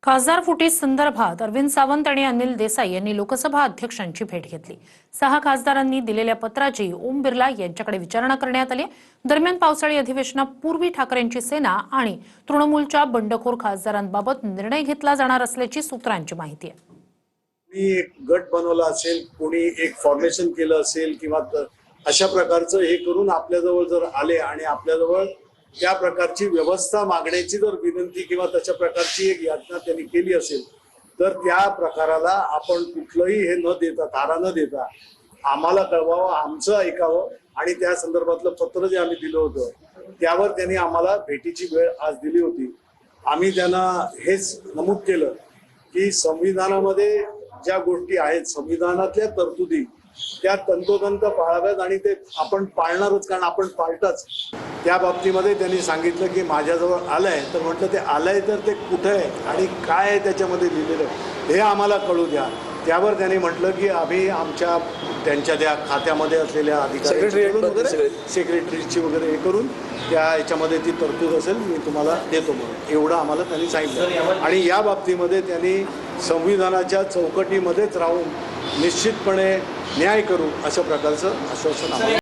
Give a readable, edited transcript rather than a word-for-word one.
खासदार फुटी संदर्भात अरविंद सावंत आणि अनिल देसाई यांनी लोकसभा अध्यक्षांची भेट घेतली। 6 खासदारांनी दिलेल्या पत्राची ओम बिर्ला यांच्याकडे विचारणा करण्यात आली। दरम्यान पावसाळी अधिवेशनापूर्वी ठाकरेंची सेना आणि तृणमूलच्या बंडखोर खासदारांबाबत निर्णय घेतला जाणार असल्याची सूत्रांची माहिती आहे। कोणी एक गट बनवला असेल, कोणी एक फॉर्मेशन केलं असेल किंवा अशा प्रकारचं हे करून आपल्याजवळ जर आले आणि आपल्याजवळ त्या प्रकारची व्यवस्था मागण्याची जर विनंती किंवा तशा प्रकारची एक याचना त्यांनी केली असेल तर त्या प्रकाराला आपण कुठलंही हे न देता, थारा न देता आम्हाला कळवावं, आमचं ऐकावं आणि त्या संदर्भातलं पत्र जे आम्ही दिलं होतं त्यावर त्यांनी आम्हाला भेटीची वेळ आज दिली होती। आम्ही त्यांना हेच नमूद केलं की संविधानामध्ये ज्या गोष्टी आहेत, संविधानातल्या तरतुदी त्या तंतोतंत पाळाव्यात आणि ते आपण पाळणारच, कारण आपण पाळताच। त्या बाबतीमध्ये त्यांनी सांगितलं की माझ्याजवळ आलंय, तर म्हटलं ते आलंय तर ते कुठे आहे आणि काय आहे त्याच्यामध्ये लिहिलेलं हे आम्हाला कळू द्या। त्यावर त्यांनी म्हटलं की आम्ही आमच्या त्यांच्या त्या खात्यामध्ये असलेल्या अधिकारी सेक्रेटरीची वगैरे हे करून त्या याच्यामध्ये ती तरतूद असेल मी तुम्हाला देतो म्हणून एवढं आम्हाला त्यांनी सांगितलं। आणि या बाबतीमध्ये त्यांनी संविधानाच्या चौकटीमध्येच राहून निश्चितपणे न्याय करू अशा प्रकारचं आश्वासन आम्हाला